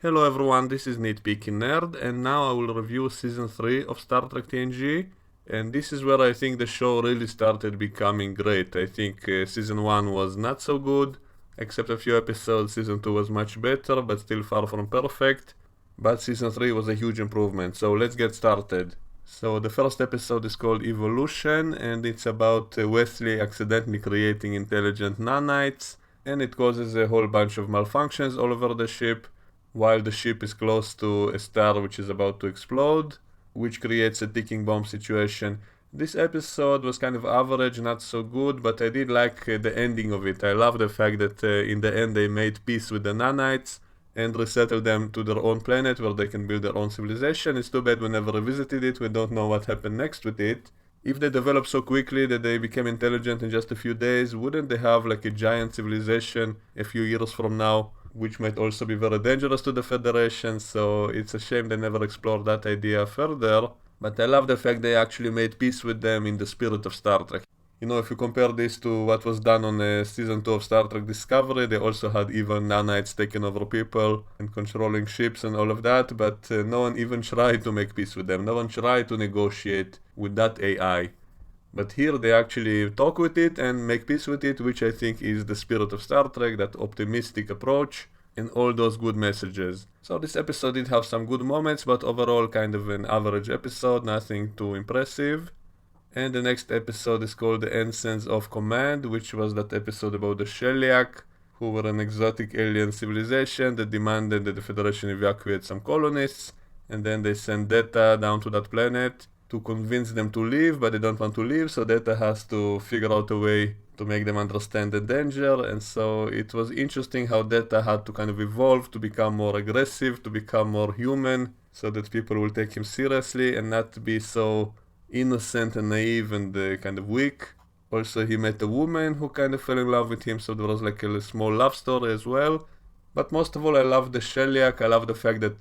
Hello everyone, this is Nitpicking Nerd, and now I will review Season 3 of Star Trek TNG. And this is where I think the show really started becoming great. I think Season 1 was not so good, except a few episodes. Season 2 was much better, but still far from perfect. But Season 3 was a huge improvement, so let's get started. So the first episode is called Evolution, and it's about Wesley accidentally creating intelligent nanites, and it causes a whole bunch of malfunctions all over the ship, while the ship is close to a star which is about to explode, which creates a ticking bomb situation. This episode was kind of average, not so good, but I did like the ending of it. I love the fact that in the end they made peace with the nanites and resettled them to their own planet where they can build their own civilization. It's too bad we never revisited it, we don't know what happened next with it. If they developed so quickly that they became intelligent in just a few days, wouldn't they have like a giant civilization a few years from now, which might also be very dangerous to the Federation? So it's a shame they never explored that idea further. But I love the fact they actually made peace with them in the spirit of Star Trek. You know, if you compare this to what was done on Season 2 of Star Trek Discovery, they also had even nanites taking over people and controlling ships and all of that, but no one even tried to make peace with them. No one tried to negotiate with that AI. But here they actually talk with it and make peace with it, which I think is the spirit of Star Trek, that optimistic approach and all those good messages. So this episode did have some good moments, but overall kind of an average episode, nothing too impressive. And the next episode is called the Ensions of Command, which was that episode about the Sheliak, who were an exotic alien civilization that demanded that the Federation evacuate some colonists, and then they send Data down to that planet to convince them to leave, but they don't want to leave, so Data has to figure out a way to make them understand the danger. And so it was interesting how Data had to kind of evolve to become more aggressive, to become more human, so that people will take him seriously and not be so innocent and naive and kind of weak. Also, he met a woman who kind of fell in love with him, so there was like a small love story as well. But most of all, I love the Sheliak. I love the fact that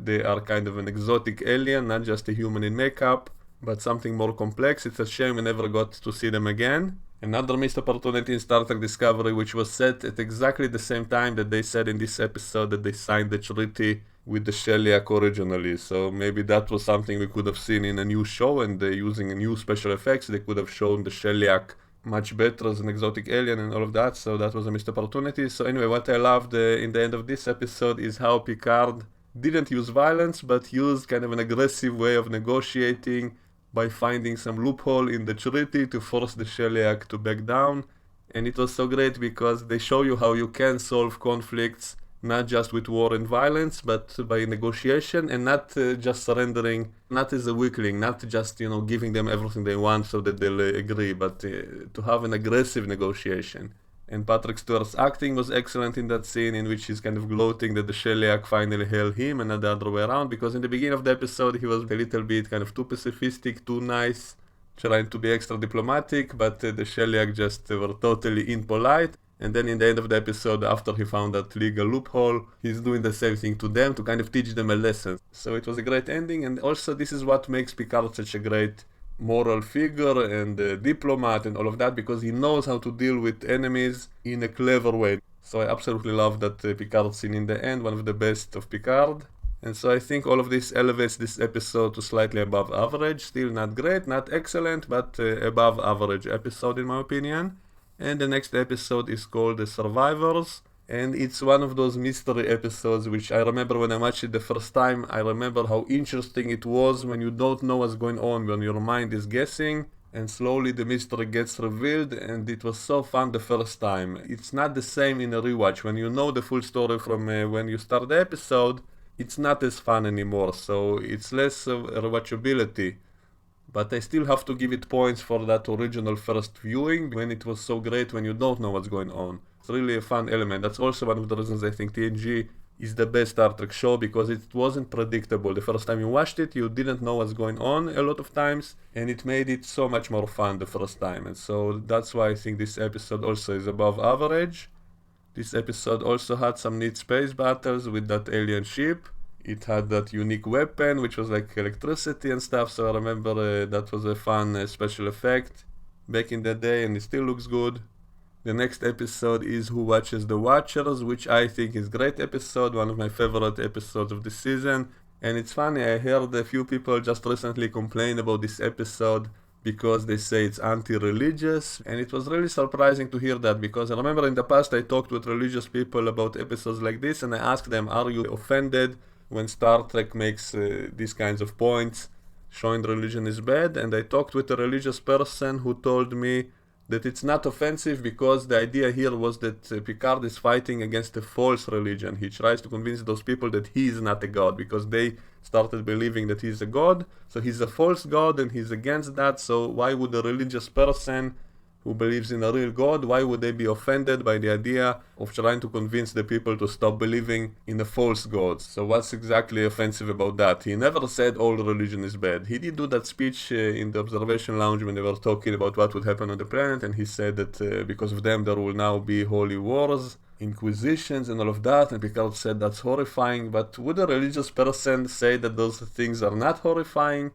they are kind of an exotic alien, not just a human in makeup, but something more complex. It's a shame we never got to see them again. Another missed opportunity in Star Trek Discovery, which was set at exactly the same time that they said in this episode that they signed the treaty with the Sheliak originally. So maybe that was something we could have seen in a new show, and using new special effects, they could have shown the Sheliak much better as an exotic alien and all of that. So that was a missed opportunity. So anyway, what I loved in the end of this episode is how Picard didn't use violence, but used kind of an aggressive way of negotiating by finding some loophole in the treaty to force the Sheliak to back down. And it was so great because they show you how you can solve conflicts not just with war and violence, but by negotiation, and not just surrendering, not as a weakling, not just, giving them everything they want so that they'll agree, but to have an aggressive negotiation. And Patrick Stewart's acting was excellent in that scene, in which he's kind of gloating that the Sheliak finally held him and not the other way around, because in the beginning of the episode he was a little bit kind of too pacifistic, too nice, trying to be extra diplomatic, but the Sheliak just were totally impolite. And then in the end of the episode, after he found that legal loophole, he's doing the same thing to them to kind of teach them a lesson. So it was a great ending, and also this is what makes Picard such a great moral figure and diplomat and all of that, because he knows how to deal with enemies in a clever way. So I absolutely love that Picard scene in the end, one of the best of Picard. And so I think all of this elevates this episode to slightly above average. Still not great, not excellent, but above average episode in my opinion. And the next episode is called The Survivors, and it's one of those mystery episodes which I remember when I watched it the first time. I remember how interesting it was when you don't know what's going on, when your mind is guessing, and slowly the mystery gets revealed, and it was so fun the first time. It's not the same in a rewatch. When you know the full story from when you start the episode, it's not as fun anymore, so it's less of rewatchability. But I still have to give it points for that original first viewing, when it was so great when you don't know what's going on. It's really a fun element. That's also one of the reasons I think TNG is the best Star Trek show, because it wasn't predictable. The first time you watched it, you didn't know what's going on a lot of times, and it made it so much more fun the first time. And so that's why I think this episode also is above average. This episode also had some neat space battles with that alien ship. It had that unique weapon, which was like electricity and stuff, so I remember that was a fun special effect back in the day, and it still looks good. The next episode is Who Watches the Watchers, which I think is great episode, one of my favorite episodes of the season. And it's funny, I heard a few people just recently complain about this episode because they say it's anti-religious, and it was really surprising to hear that, because I remember in the past I talked with religious people about episodes like this, and I asked them, are you offended when Star Trek makes these kinds of points showing religion is bad? And I talked with a religious person who told me that it's not offensive because the idea here was that Picard is fighting against a false religion. He tries to convince those people that he is not a god because they started believing that he's a god. So he's a false god and he's against that. So why would a religious person who believes in a real god, why would they be offended by the idea of trying to convince the people to stop believing in a false god? So what's exactly offensive about that? He never said all religion is bad. He did do that speech in the observation lounge when they were talking about what would happen on the planet, and he said that because of them there will now be holy wars, inquisitions and all of that, and Picard said that's horrifying. But would a religious person say that those things are not horrifying?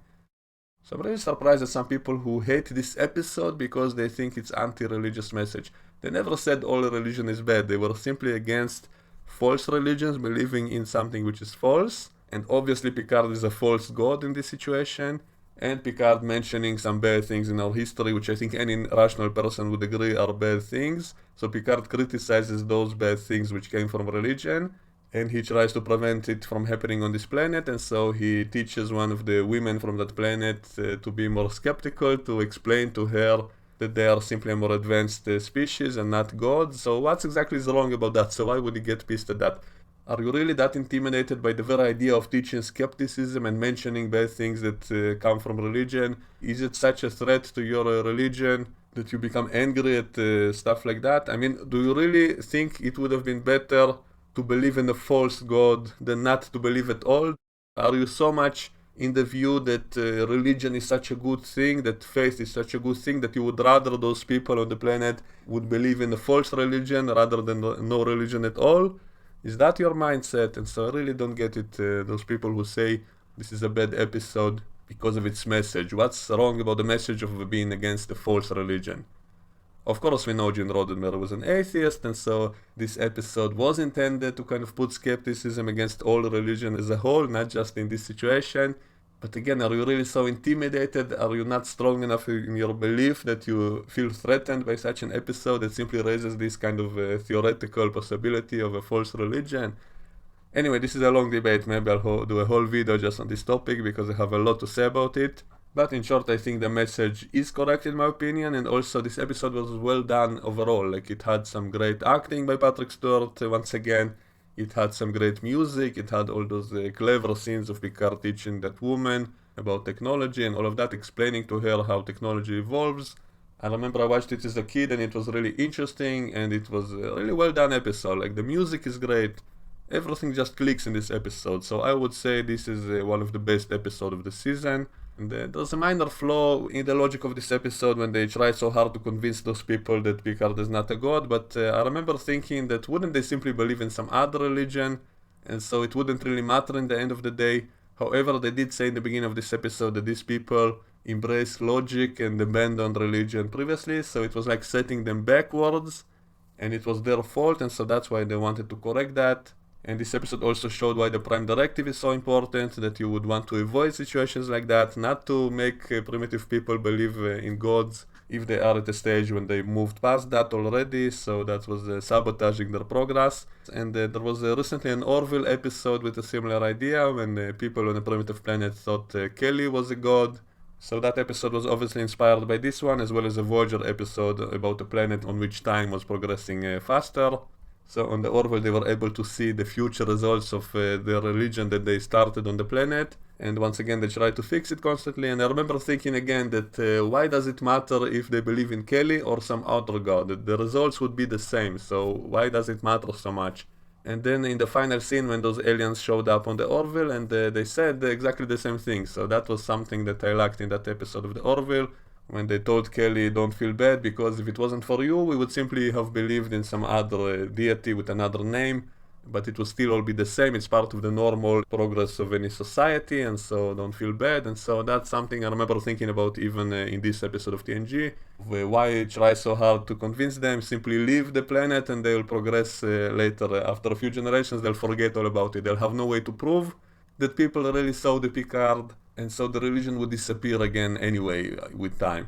So I'm really surprised at some people who hate this episode because they think it's anti-religious message. They never said all religion is bad. They were simply against false religions, believing in something which is false. And obviously Picard is a false god in this situation. And Picard mentioning some bad things in our history, which I think any rational person would agree are bad things. So Picard criticizes those bad things which came from religion, and he tries to prevent it from happening on this planet, and so he teaches one of the women from that planet to be more skeptical, to explain to her that they are simply a more advanced species and not gods. So what's exactly is wrong about that? So why would he get pissed at that? Are you really that intimidated by the very idea of teaching skepticism and mentioning bad things that come from religion? Is it such a threat to your religion that you become angry at stuff like that? I mean, do you really think it would have been better to believe in a false god than not to believe at all? Are you so much in the view that religion is such a good thing, that faith is such a good thing, that you would rather those people on the planet would believe in a false religion rather than no religion at all? Is that your mindset? And so I really don't get it, those people who say this is a bad episode because of its message. What's wrong about the message of being against a false religion? Of course, we know Gene Roddenberry was an atheist, and so this episode was intended to kind of put skepticism against all religion as a whole, not just in this situation. But again, are you really so intimidated? Are you not strong enough in your belief that you feel threatened by such an episode that simply raises this kind of theoretical possibility of a false religion? Anyway, this is a long debate. Maybe I'll do a whole video just on this topic because I have a lot to say about it. But in short, I think the message is correct in my opinion, and also this episode was well done overall. Like, it had some great acting by Patrick Stewart once again. It had some great music. It had all those clever scenes of Picard teaching that woman about technology and all of that, explaining to her how technology evolves. I remember I watched it as a kid and it was really interesting, and it was a really well done episode. Like, the music is great. Everything just clicks in this episode. So I would say this is one of the best episodes of the season. And there's a minor flaw in the logic of this episode when they try so hard to convince those people that Picard is not a god, but I remember thinking that wouldn't they simply believe in some other religion, and so it wouldn't really matter in the end of the day. However, they did say in the beginning of this episode that these people embrace logic and abandon religion previously, so it was like setting them backwards, and it was their fault, and so that's why they wanted to correct that. And this episode also showed why the Prime Directive is so important, that you would want to avoid situations like that, not to make primitive people believe in gods if they are at a stage when they moved past that already, so that was sabotaging their progress. And there was recently an Orville episode with a similar idea, when people on a primitive planet thought Kelly was a god. So that episode was obviously inspired by this one, as well as a Voyager episode about a planet on which time was progressing faster. So on the Orville they were able to see the future results of their religion that they started on the planet, and once again they tried to fix it constantly. And I remember thinking again that why does it matter if they believe in Kelly or some other god? The results would be the same, so why does it matter so much? And then in the final scene when those aliens showed up on the Orville, and they said exactly the same thing, so that was something that I liked in that episode of the Orville, when they told Kelly, don't feel bad, because if it wasn't for you, we would simply have believed in some other deity with another name. but it will still all be the same. It's part of the normal progress of any society, and so don't feel bad. And so that's something I remember thinking about even in this episode of TNG. Why try so hard to convince them? Simply leave the planet and they will progress later. After a few generations, they'll forget all about it. They'll have no way to prove that people really saw the Picard, and so the religion would disappear again anyway with time.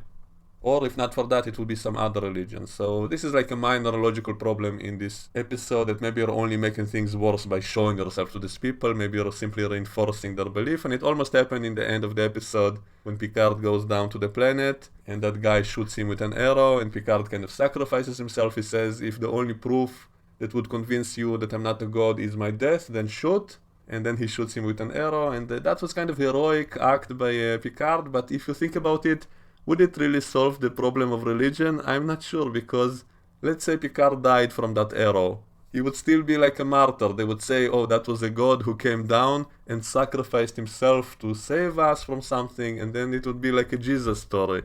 Or if not for that, it will be some other religion. So this is like a minor logical problem in this episode, that maybe you're only making things worse by showing yourself to these people. Maybe you're simply reinforcing their belief. And it almost happened in the end of the episode when Picard goes down to the planet and that guy shoots him with an arrow and Picard kind of sacrifices himself. He says, if the only proof that would convince you that I'm not a god is my death, then shoot. And then he shoots him with an arrow. And that was kind of heroic act by Picard. But if you think about it, would it really solve the problem of religion? I'm not sure, because let's say Picard died from that arrow. He would still be like a martyr. They would say, oh, that was a god who came down and sacrificed himself to save us from something, and then it would be like a Jesus story.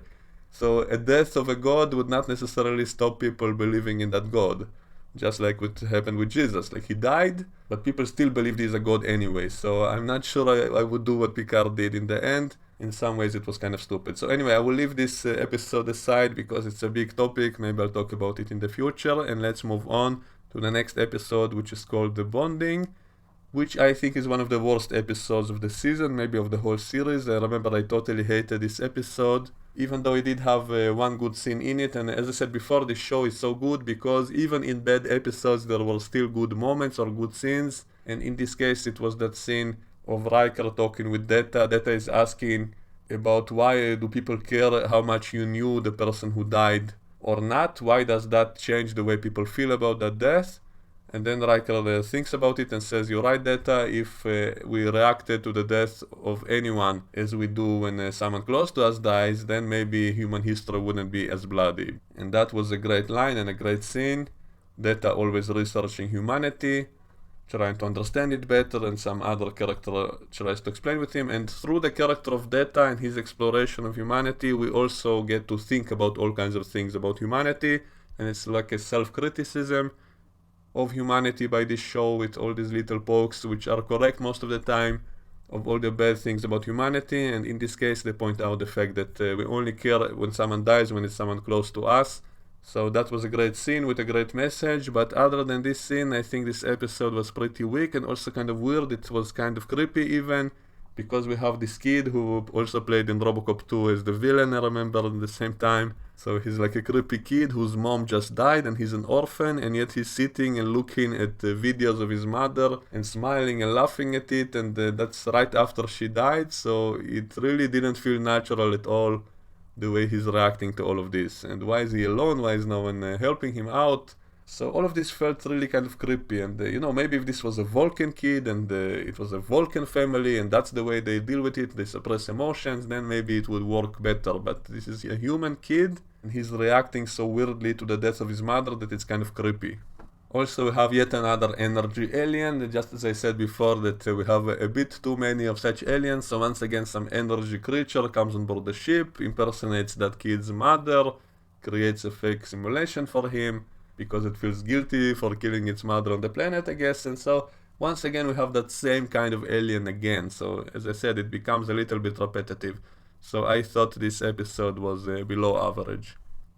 So a death of a god would not necessarily stop people believing in that god. Just like what happened with Jesus. Like, he died, but people still believed he's a god anyway. So I'm not sure I would do what Picard did in the end. In some ways it was kind of stupid. So anyway, I will leave this episode aside because it's a big topic. Maybe I'll talk about it in the future. And let's move on to the next episode, which is called The Bonding, which I think is one of the worst episodes of the season, maybe of the whole series. I remember I totally hated this episode, even though it did have one good scene in it. And as I said before, this show is so good because even in bad episodes there were still good moments or good scenes. And in this case it was that scene of Riker talking with Data. Data is asking about why do people care how much you knew the person who died or not? Why does that change the way people feel about that death? And then Riker thinks about it and says, you're right, Data, if we reacted to the death of anyone as we do when someone close to us dies, then maybe human history wouldn't be as bloody. And that was a great line and a great scene. Data always researching humanity, trying to understand it better, and some other character tries to explain with him. And through the character of Data and his exploration of humanity, we also get to think about all kinds of things about humanity. And it's like a self-criticism of humanity by this show, with all these little pokes, which are correct most of the time, of all the bad things about humanity. And in this case they point out the fact that we only care when someone dies, when it's someone close to us. So that was a great scene with a great message. But other than this scene, I think this episode was pretty weak and also kind of weird. It was kind of creepy even, because we have this kid who also played in Robocop 2 as the villain, I remember, at the same time. So he's like a creepy kid whose mom just died and he's an orphan, and yet he's sitting and looking at the videos of his mother and smiling and laughing at it, and that's right after she died. So it really didn't feel natural at all, the way he's reacting to all of this. And why is he alone? Why is no one helping him out? So all of this felt really kind of creepy. And maybe if this was a Vulcan kid and it was a Vulcan family and that's the way they deal with it, they suppress emotions, then maybe it would work better. But this is a human kid and he's reacting so weirdly to the death of his mother that it's kind of creepy. Also, we have yet another energy alien, just as I said before, that we have a bit too many of such aliens. So once again, some energy creature comes on board the ship, impersonates that kid's mother, creates a fake simulation for him, because it feels guilty for killing its mother on the planet, I guess. And so, once again, we have that same kind of alien again. So, as I said, it becomes a little bit repetitive. So I thought this episode was below average.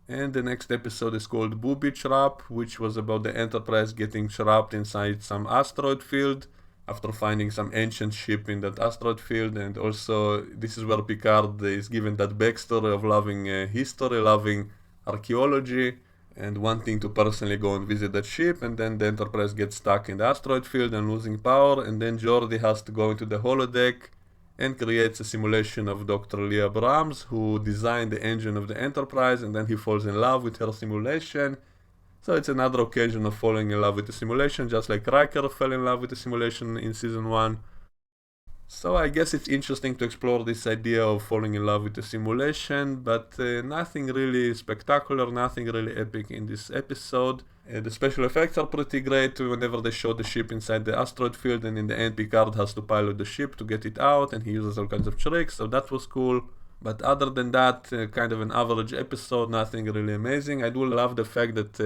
And the next episode is called Booby Trap, which was about the Enterprise getting trapped inside some asteroid field after finding some ancient ship in that asteroid field. And also, this is where Picard is given that backstory of loving history, loving archaeology, and wanting to personally go and visit that ship. And then the Enterprise gets stuck in the asteroid field and losing power, and then Geordi has to go into the holodeck and creates a simulation of Dr. Leah Brahms, who designed the engine of the Enterprise, and then he falls in love with her simulation. So it's another occasion of falling in love with the simulation, just like Riker fell in love with the simulation in season 1. So I guess it's interesting to explore this idea of falling in love with the simulation, but nothing really spectacular, nothing really epic in this episode. The special effects are pretty great whenever they show the ship inside the asteroid field, and in the end Picard has to pilot the ship to get it out, and he uses all kinds of tricks, so that was cool. But other than that, kind of an average episode, nothing really amazing. I do love the fact that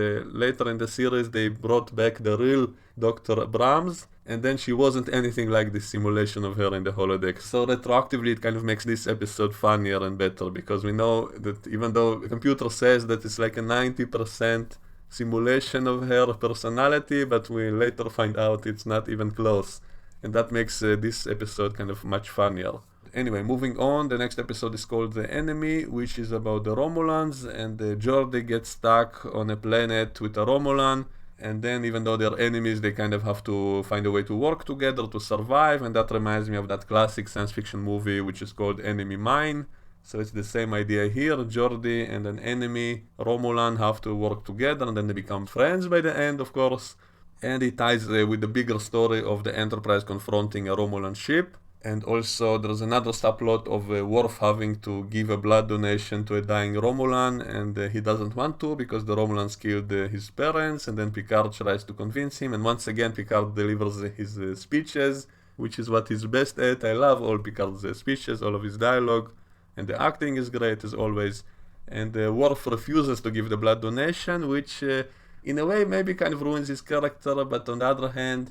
later in the series they brought back the real Dr. Brahms, and then she wasn't anything like the simulation of her in the holodeck. So retroactively, it kind of makes this episode funnier and better, because we know that even though the computer says that it's like a 90% simulation of her personality, but we later find out it's not even close. And that makes this episode kind of much funnier. Anyway, moving on, the next episode is called The Enemy, which is about the Romulans, and Geordi gets stuck on a planet with a Romulan, and then even though they're enemies, they kind of have to find a way to work together to survive, and that reminds me of that classic science fiction movie which is called Enemy Mine. So it's the same idea here. Geordi and an enemy Romulan have to work together, and then they become friends by the end, of course. And it ties with the bigger story of the Enterprise confronting a Romulan ship. And also there's another subplot of Worf having to give a blood donation to a dying Romulan, and he doesn't want to because the Romulans killed his parents, and then Picard tries to convince him, and once again Picard delivers his speeches, which is what he's best at. I love all Picard's speeches, all of his dialogue, and the acting is great as always. And Worf refuses to give the blood donation, which in a way maybe kind of ruins his character, but on the other hand,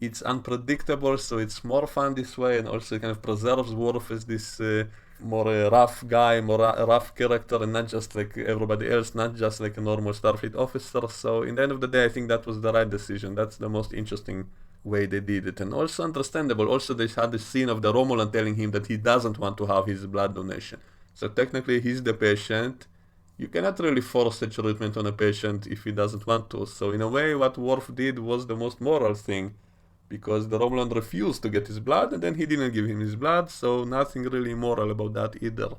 it's unpredictable, so it's more fun this way, and also it kind of preserves Worf as this more rough guy, more rough character, and not just like everybody else, not just like a normal Starfleet officer. So in the end of the day, I think that was the right decision. That's the most interesting way they did it, and also understandable. Also, they had the scene of the Romulan telling him that he doesn't want to have his blood donation. So technically, he's the patient. You cannot really force a treatment on a patient if he doesn't want to. So in a way, what Worf did was the most moral thing, because the Romulan refused to get his blood, and then he didn't give him his blood, so nothing really moral about that either.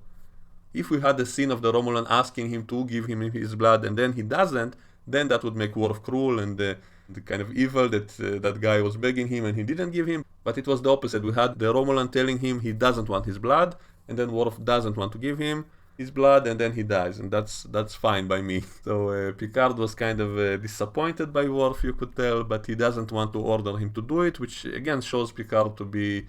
If we had a scene of the Romulan asking him to give him his blood, and then he doesn't, then that would make Worf cruel and the kind of evil that that guy was begging him and he didn't give him. But it was the opposite. We had the Romulan telling him he doesn't want his blood, and then Worf doesn't want to give him his blood, and then he dies, and that's fine by me. So Picard was kind of disappointed by Worf, you could tell, but he doesn't want to order him to do it, which again shows Picard to be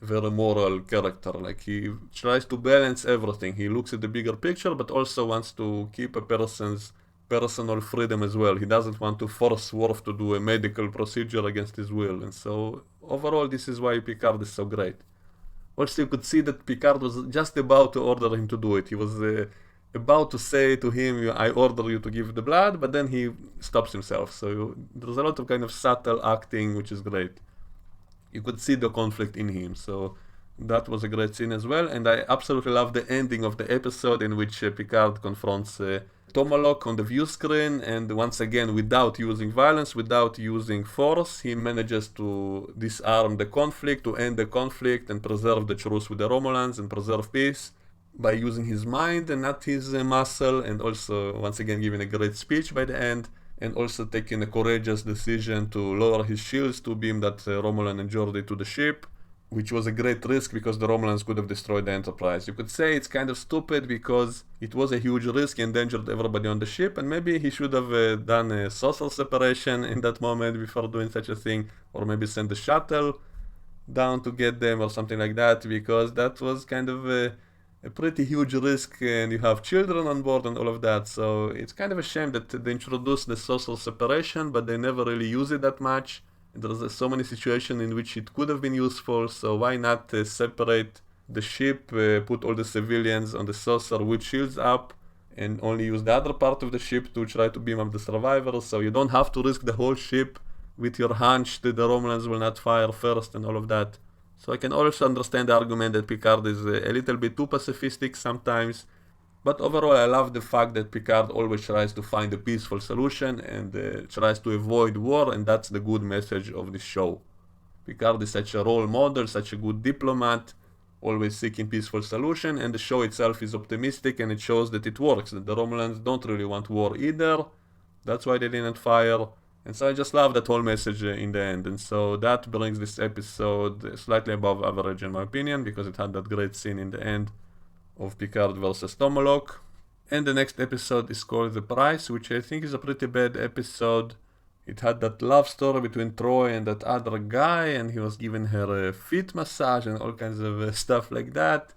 a very moral character. Like, he tries to balance everything. He looks at the bigger picture, but also wants to keep a person's personal freedom as well. He doesn't want to force Worf to do a medical procedure against his will, and so overall this is why Picard is so great. Also, you could see that Picard was just about to order him to do it. He was about to say to him, I order you to give the blood, but then he stops himself. So there's a lot of kind of subtle acting, which is great. You could see the conflict in him. So that was a great scene as well. And I absolutely love the ending of the episode in which Picard confronts Tomalok on the view screen, and once again, without using violence, without using force, he manages to disarm the conflict, to end the conflict, and preserve the truce with the Romulans, and preserve peace by using his mind and not his muscle, and also, once again, giving a great speech by the end, and also taking a courageous decision to lower his shields to beam that Romulan and Geordi to the ship, which was a great risk because the Romulans could have destroyed the Enterprise. You could say it's kind of stupid because it was a huge risk, endangered everybody on the ship, and maybe he should have done a social separation in that moment before doing such a thing, or maybe send the shuttle down to get them or something like that, because that was kind of a pretty huge risk, and you have children on board and all of that. So it's kind of a shame that they introduced the social separation, but they never really use it that much. There's so many situations in which it could have been useful, so why not separate the ship, put all the civilians on the saucer with shields up, and only use the other part of the ship to try to beam up the survivors, so you don't have to risk the whole ship with your hunch that the Romulans will not fire first and all of that. So I can also understand the argument that Picard is a little bit too pacifistic sometimes, but overall I love the fact that Picard always tries to find a peaceful solution and tries to avoid war, and that's the good message of this show. Picard is such a role model, such a good diplomat, always seeking peaceful solution, and the show itself is optimistic, and it shows that it works, that the Romulans don't really want war either. That's why they didn't fire, and so I just love that whole message in the end. And so that brings this episode slightly above average in my opinion, because it had that great scene in the end of Picard versus Tomalok. And the next episode is called The Price, which I think is a pretty bad episode. It had that love story between Troy and that other guy, and he was giving her a feet massage and all kinds of stuff like that.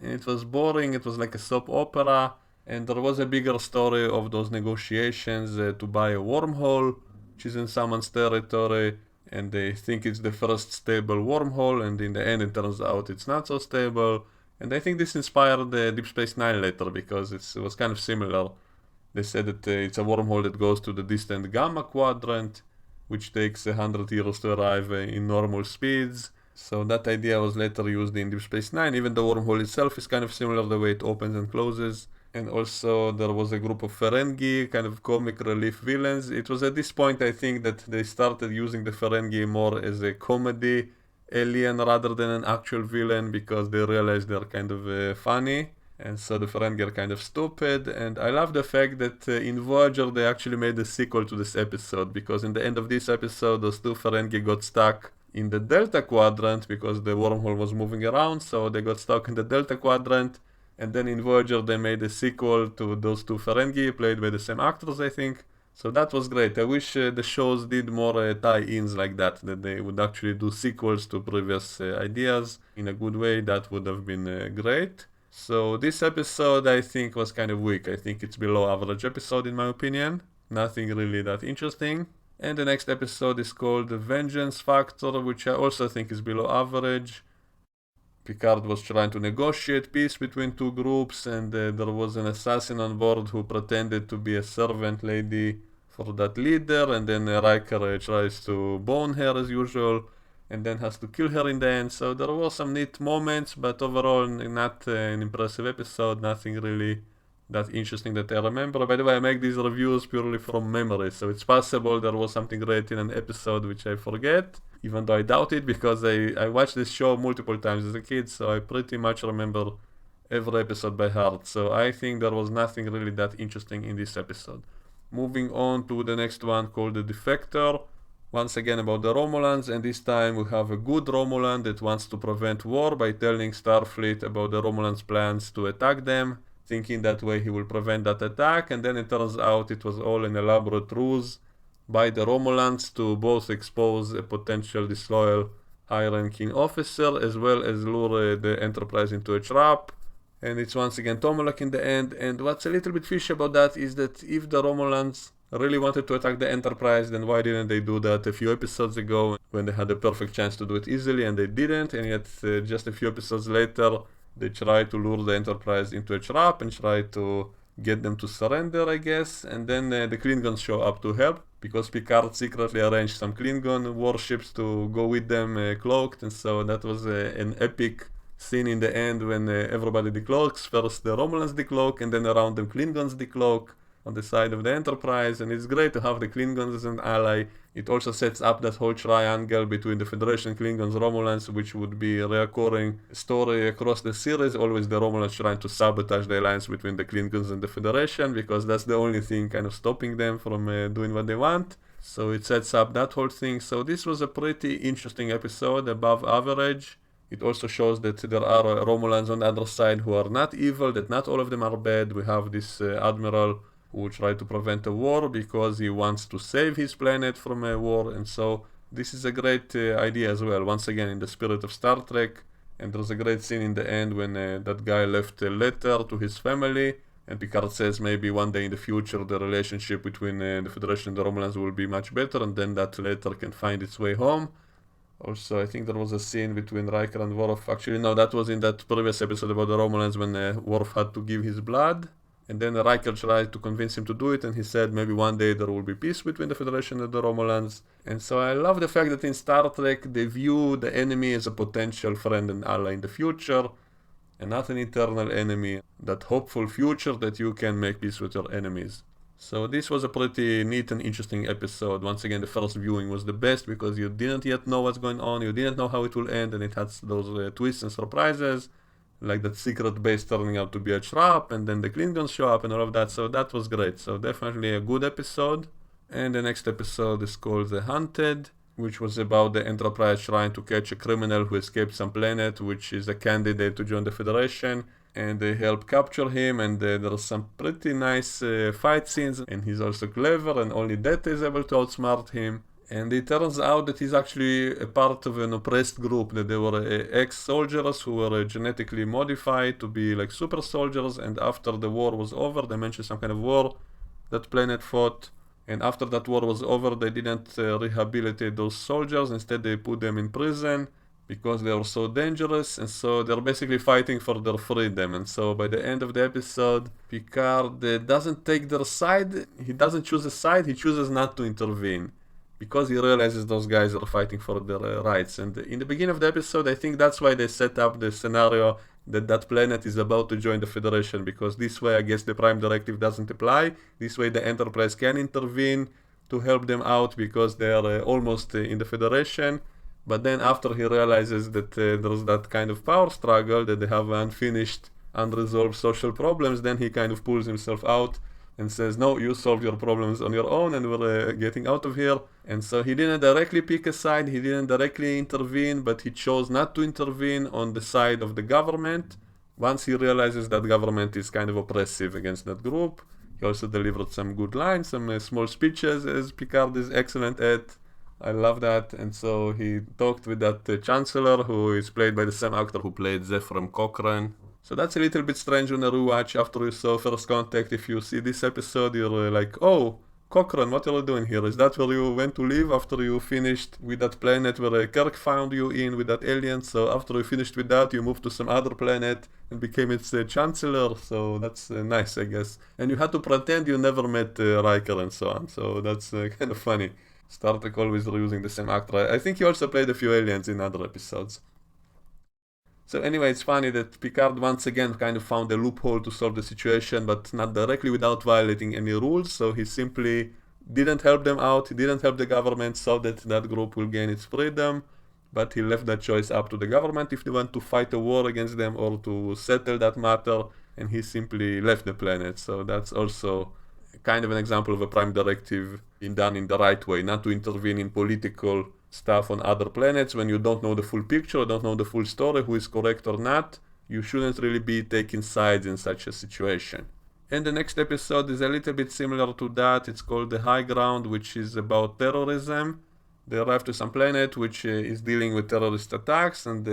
And it was boring, it was like a soap opera, and there was a bigger story of those negotiations to buy a wormhole, which is in someone's territory, and they think it's the first stable wormhole, and in the end it turns out it's not so stable. And I think this inspired Deep Space Nine later, because it was kind of similar. They said that it's a wormhole that goes to the distant Gamma Quadrant, which takes 100 years to arrive in normal speeds. So that idea was later used in Deep Space Nine. Even the wormhole itself is kind of similar the way it opens and closes. And also there was a group of Ferengi, kind of comic relief villains. It was at this point I think that they started using the Ferengi more as a comedy alien rather than an actual villain, because they realized they're kind of funny. And so the Ferengi are kind of stupid. And I love the fact that in Voyager they actually made a sequel to this episode, because in the end of this episode those two Ferengi got stuck in the Delta Quadrant because the wormhole was moving around, so they got stuck in the Delta Quadrant. And then in Voyager they made a sequel to those two Ferengi, played by the same actors, I think. So that was great. I wish the shows did more tie-ins like that they would actually do sequels to previous ideas in a good way. That would have been great. So this episode I think was kind of weak. I think it's below average episode in my opinion. Nothing really that interesting. And the next episode is called The Vengeance Factor, which I also think is below average. Picard was trying to negotiate peace between two groups, and there was an assassin on board who pretended to be a servant lady for that leader, and then Riker tries to bone her as usual, and then has to kill her in the end. So there were some neat moments, but overall not an impressive episode, nothing really that interesting that I remember. By the way, I make these reviews purely from memory, so it's possible there was something great in an episode which I forget, even though I doubt it, because I watched this show multiple times as a kid, so I pretty much remember every episode by heart. So I think there was nothing really that interesting in this episode. Moving on to the next one, called The Defector. Once again about the Romulans, and this time we have a good Romulan that wants to prevent war by telling Starfleet about the Romulans' plans to attack them, thinking that way he will prevent that attack, and then it turns out it was all an elaborate ruse by the Romulans to both expose a potential disloyal high-ranking officer as well as lure the Enterprise into a trap. And it's once again Tomalak in the end. And what's a little bit fishy about that is that if the Romulans really wanted to attack the Enterprise, then why didn't they do that a few episodes ago when they had a perfect chance to do it easily, and they didn't. And yet just a few episodes later they try to lure the Enterprise into a trap and try to get them to surrender, I guess. And then the Klingons show up to help, because Picard secretly arranged some Klingon warships to go with them cloaked. And so that was an epic scene in the end when everybody decloaks. First the Romulans decloak, and then around them Klingons decloak on the side of the Enterprise. And it's great to have the Klingons as an ally. It also sets up that whole triangle between the Federation, Klingons, Romulans, which would be a recurring story across the series. Always the Romulans trying to sabotage the alliance between the Klingons and the Federation, because that's the only thing kind of stopping them from doing what they want. So it sets up that whole thing. So this was a pretty interesting episode, above average. It also shows that there are Romulans on the other side who are not evil, that not all of them are bad. We have this Admiral who tried to prevent a war because he wants to save his planet from a war, and so this is a great idea as well, once again in the spirit of Star Trek. And there's a great scene in the end when that guy left a letter to his family, and Picard says maybe one day in the future the relationship between the Federation and the Romulans will be much better, and then that letter can find its way home. Also, I think there was a scene between Riker and Worf. Actually, no, that was in that previous episode about the Romulans when Worf had to give his blood. And then Riker tried to convince him to do it, and he said maybe one day there will be peace between the Federation and the Romulans. And so I love the fact that in Star Trek they view the enemy as a potential friend and ally in the future, and not an eternal enemy. That hopeful future that you can make peace with your enemies. So this was a pretty neat and interesting episode. Once again, the first viewing was the best because you didn't yet know what's going on, you didn't know how it will end, and it had those twists and surprises, like that secret base turning out to be a trap, and then the Klingons show up and all of that. So that was great. So definitely a good episode. And the next episode is called The Hunted, which was about the Enterprise trying to catch a criminal who escaped some planet, which is a candidate to join the Federation, and they help capture him. And there's some pretty nice fight scenes, and he's also clever, and only that is able to outsmart him. And it turns out that he's actually a part of an oppressed group, that they were ex-soldiers who were genetically modified to be like super soldiers, and after the war was over, they mentioned some kind of war that planet fought, and after that war was over, they didn't rehabilitate those soldiers. Instead, they put them in prison because they were so dangerous, and so they're basically fighting for their freedom. And so by the end of the episode, Picard doesn't take their side, he doesn't choose a side, he chooses not to intervene because he realizes those guys are fighting for their rights. And in the beginning of the episode, I think that's why they set up the scenario that that planet is about to join the Federation, because this way I guess the Prime Directive doesn't apply. This way the Enterprise can intervene to help them out because they are almost in the Federation. But then after he realizes that there's that kind of power struggle, that they have unfinished, unresolved social problems, then he kind of pulls himself out and says, no, you solve your problems on your own and we're getting out of here. And so he didn't directly pick a side, he didn't directly intervene, but he chose not to intervene on the side of the government. Once he realizes that government is kind of oppressive against that group, he also delivered some good lines, some small speeches, as Picard is excellent at. I love that. And so he talked with that Chancellor, who is played by the same actor who played Zephyr Cochrane. So that's a little bit strange on a rewatch after you saw First Contact. If you see this episode, you're like, oh, Cochrane, what are you doing here? Is that where you went to live after you finished with that planet where Kirk found you in with that alien? So after you finished with that, you moved to some other planet and became its Chancellor. So that's nice, I guess. And you had to pretend you never met Riker and so on. So that's kind of funny. Star Trek always reusing the same actor. I think he also played a few aliens in other episodes. So anyway, it's funny that Picard once again kind of found a loophole to solve the situation, but not directly without violating any rules. So he simply didn't help them out, he didn't help the government so that that group will gain its freedom, but he left that choice up to the government if they want to fight a war against them or to settle that matter, and he simply left the planet. So that's also kind of an example of a Prime Directive being done in the right way, not to intervene in political stuff on other planets when you don't know the full picture, don't know the full story, who is correct or not. You shouldn't really be taking sides in such a situation. And the next episode is a little bit similar to that. It's called The High Ground, which is about terrorism. They arrive to some planet which is dealing with terrorist attacks, and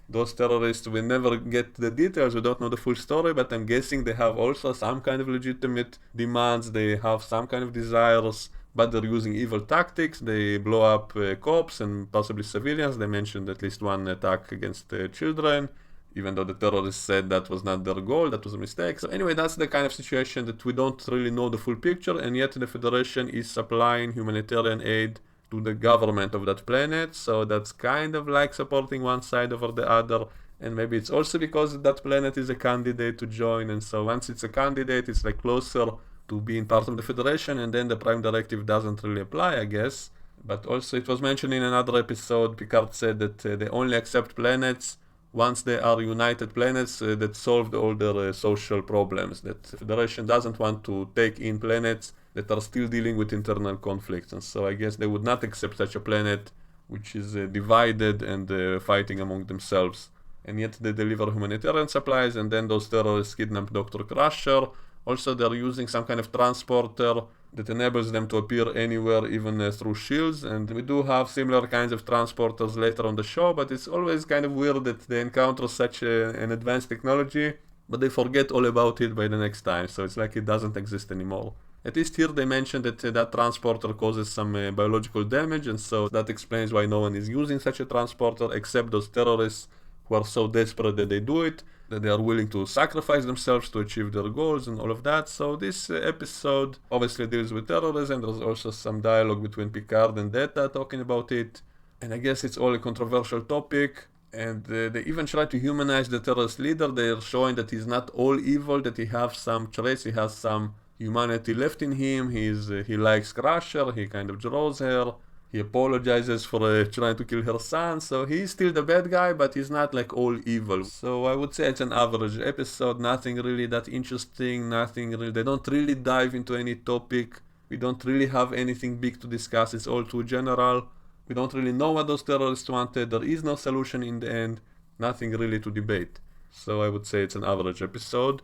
those terrorists, we never get the details, we don't know the full story, but I'm guessing they have also some kind of legitimate demands, they have some kind of desires, but they're using evil tactics. They blow up cops and possibly civilians. They mentioned at least one attack against children, even though the terrorists said that was not their goal, that was a mistake. So anyway, that's the kind of situation that we don't really know the full picture, and yet the Federation is supplying humanitarian aid to the government of that planet. So that's kind of like supporting one side over the other. And maybe it's also because that planet is a candidate to join, and so once it's a candidate, it's like closer to being part of the Federation, and then the Prime Directive doesn't really apply, I guess. But also it was mentioned in another episode, Picard said that they only accept planets once they are united planets that solved all their social problems, that the Federation doesn't want to take in planets that are still dealing with internal conflicts. And so I guess they would not accept such a planet which is divided and fighting among themselves. And yet they deliver humanitarian supplies, and then those terrorists kidnap Dr. Crusher. Also, they're using some kind of transporter that enables them to appear anywhere, even through shields. And we do have similar kinds of transporters later on the show, but it's always kind of weird that they encounter such an advanced technology, but they forget all about it by the next time. So it's like it doesn't exist anymore. At least here they mentioned that that transporter causes some biological damage, and so that explains why no one is using such a transporter except those terrorists who are so desperate that they do it, that they are willing to sacrifice themselves to achieve their goals and all of that. So this episode obviously deals with terrorism. There's also some dialogue between Picard and Data talking about it, and I guess it's all a controversial topic. And they even try to humanize the terrorist leader. They're showing that he's not all evil, that he has some traits, he has some humanity left in him. He likes Crusher, he kind of draws her, he apologizes for trying to kill her son, so he's still the bad guy, but he's not like all evil. So I would say it's an average episode, nothing really that interesting, they don't really dive into any topic, we don't really have anything big to discuss, it's all too general, we don't really know what those terrorists wanted, there is no solution in the end, nothing really to debate. So I would say it's an average episode.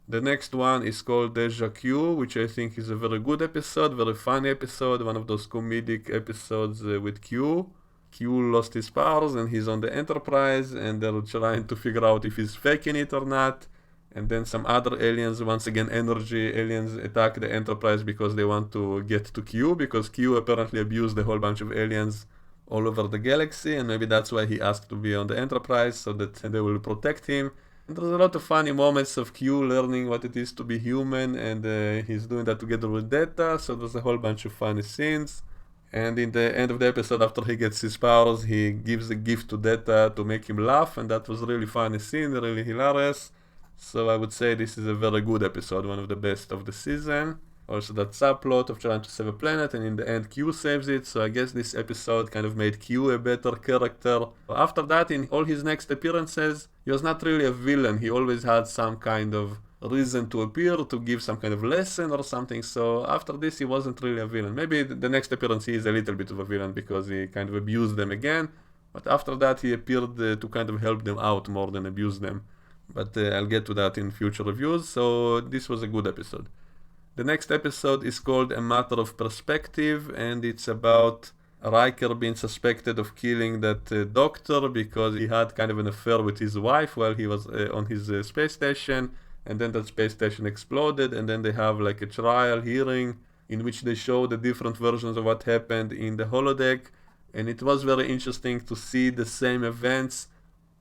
The next one is called Deja Q, which I think is a very good episode, very funny episode, one of those comedic episodes with Q. Q lost his powers and he's on the Enterprise and they're trying to figure out if he's faking it or not. And then some other aliens, once again energy aliens, attack the Enterprise because they want to get to Q, because Q apparently abused a whole bunch of aliens all over the galaxy, and maybe that's why he asked to be on the Enterprise, so that they will protect him. And there's a lot of funny moments of Q learning what it is to be human, and he's doing that together with Data, so there's a whole bunch of funny scenes. And in the end of the episode, after he gets his powers, he gives a gift to Data to make him laugh, and that was really funny scene, really hilarious. So I would say this is a very good episode, one of the best of the season. Also that subplot of trying to save a planet, and in the end Q saves it, so I guess this episode kind of made Q a better character. After that, in all his next appearances, he was not really a villain, he always had some kind of reason to appear, to give some kind of lesson or something, so after this he wasn't really a villain. Maybe the next appearance he is a little bit of a villain because he kind of abused them again, but after that he appeared to kind of help them out more than abuse them. But I'll get to that in future reviews, so this was a good episode. The next episode is called A Matter of Perspective, and it's about Riker being suspected of killing that doctor because he had kind of an affair with his wife while he was on his space station, and then that space station exploded, and then they have like a trial hearing in which they show the different versions of what happened in the holodeck, and it was very interesting to see the same events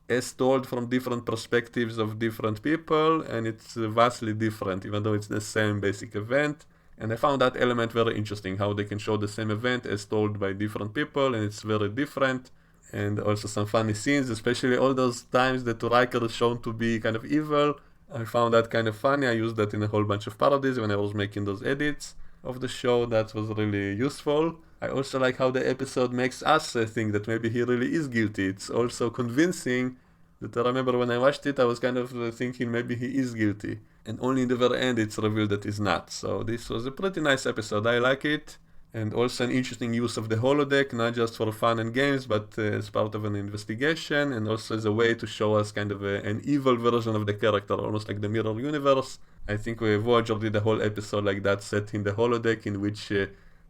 as told from different perspectives of different people, and it's vastly different, even though it's the same basic event. And I found that element very interesting, how they can show the same event as told by different people, and it's very different. And also some funny scenes, especially all those times that Riker is shown to be kind of evil. I found that kind of funny. I used that in a whole bunch of parodies when I was making those edits of the show. That was really useful. I also like how the episode makes us think that maybe he really is guilty. It's also convincing that I remember when I watched it, I was kind of thinking maybe he is guilty. And only in the very end it's revealed that he's not. So this was a pretty nice episode. I like it. And also an interesting use of the holodeck, not just for fun and games, but as part of an investigation, and also as a way to show us kind of an evil version of the character, almost like the mirror universe. I think Voyager did a whole episode like that set in the holodeck in which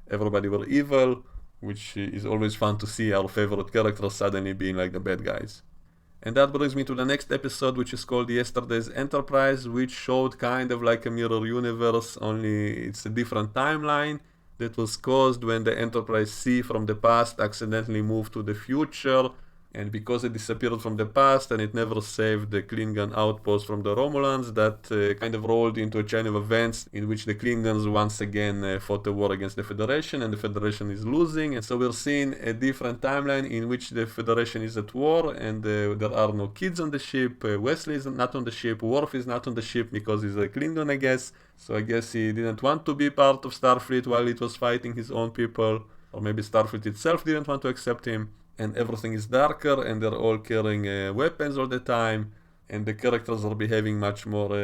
everybody were evil, which is always fun to see our favorite characters suddenly being like the bad guys. And that brings me to the next episode, which is called Yesterday's Enterprise, which showed kind of like a mirror universe, only it's a different timeline that was caused when the Enterprise C from the past accidentally moved to the future, and because it disappeared from the past and it never saved the Klingon outpost from the Romulans, that kind of rolled into a chain of events in which the Klingons once again fought a war against the Federation, and the Federation is losing, and so we're seeing a different timeline in which the Federation is at war, and there are no kids on the ship. Wesley is not on the ship, Worf is not on the ship because he's a Klingon, I guess, so I guess he didn't want to be part of Starfleet while it was fighting his own people, or maybe Starfleet itself didn't want to accept him. And everything is darker, and they're all carrying weapons all the time, and the characters are behaving much more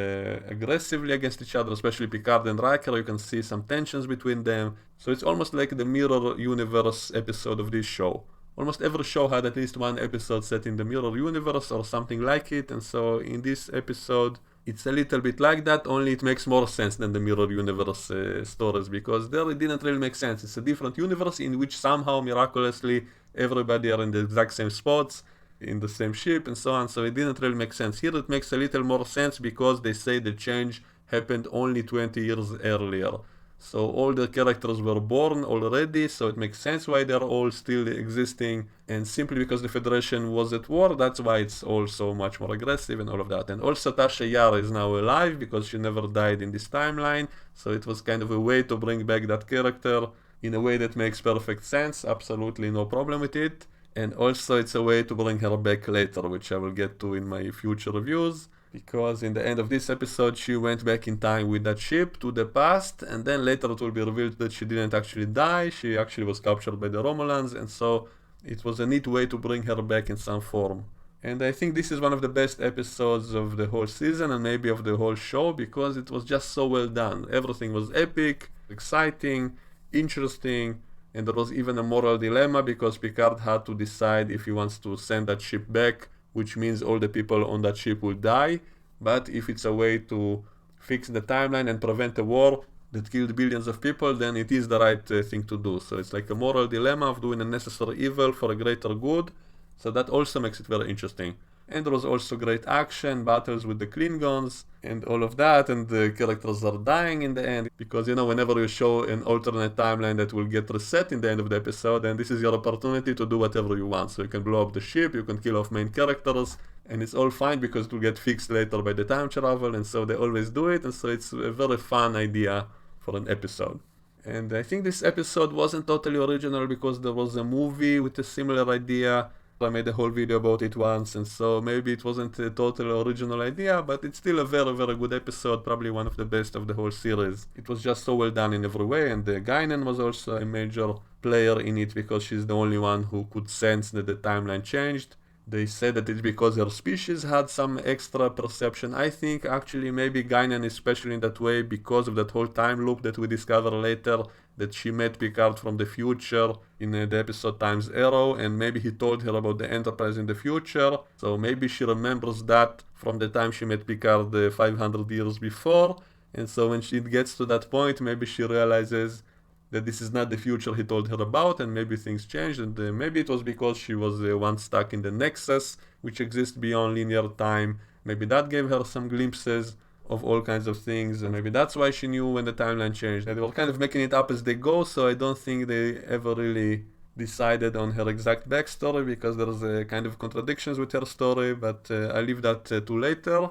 aggressively against each other, especially Picard and Riker. You can see some tensions between them, so it's almost like the mirror universe episode of this show. Almost every show had at least one episode set in the mirror universe or something like it, and so in this episode it's a little bit like that, only it makes more sense than the mirror universe stories, because there it didn't really make sense. It's a different universe in which somehow miraculously everybody are in the exact same spots, in the same ship and so on, so it didn't really make sense. Here it makes a little more sense because they say the change happened only 20 years earlier. So all the characters were born already, so it makes sense why they're all still existing, and simply because the Federation was at war, that's why it's all so much more aggressive and all of that. And also Tasha Yar is now alive because she never died in this timeline, so it was kind of a way to bring back that character in a way that makes perfect sense, absolutely no problem with it. And also it's a way to bring her back later, which I will get to in my future reviews, because in the end of this episode she went back in time with that ship to the past, and then later it will be revealed that she didn't actually die, she actually was captured by the Romulans, and so it was a neat way to bring her back in some form. And I think this is one of the best episodes of the whole season and maybe of the whole show, because it was just so well done. Everything was epic, exciting, interesting, and there was even a moral dilemma because Picard had to decide if he wants to send that ship back, which means all the people on that ship will die, but if it's a way to fix the timeline and prevent a war that killed billions of people, then it is the right thing to do. So it's like a moral dilemma of doing a necessary evil for a greater good. So that also makes it very interesting. And there was also great action, battles with the Klingons, and all of that, and the characters are dying in the end. Because, whenever you show an alternate timeline that will get reset in the end of the episode, then this is your opportunity to do whatever you want. So you can blow up the ship, you can kill off main characters, and it's all fine because it will get fixed later by the time travel, and so they always do it, and so it's a very fun idea for an episode. And I think this episode wasn't totally original because there was a movie with a similar idea. I made a whole video about it once, and so maybe it wasn't a totally original idea, but it's still a very, very good episode, probably one of the best of the whole series. It was just so well done in every way, and Guinan was also a major player in it because she's the only one who could sense that the timeline changed. They said that it's because her species had some extra perception. I think actually maybe Guinan is special in that way because of that whole time loop that we discover later, that she met Picard from the future in the episode Time's Arrow, and maybe he told her about the Enterprise in the future. So maybe she remembers that from the time she met Picard 500 years before. And so when she gets to that point, maybe she realizes that this is not the future he told her about, and maybe things changed, and maybe it was because she was once stuck in the Nexus, which exists beyond linear time. Maybe that gave her some glimpses of all kinds of things, and maybe that's why she knew when the timeline changed. And they were kind of making it up as they go, so I don't think they ever really decided on her exact backstory, because there's kind of contradictions with her story, but I leave that to later.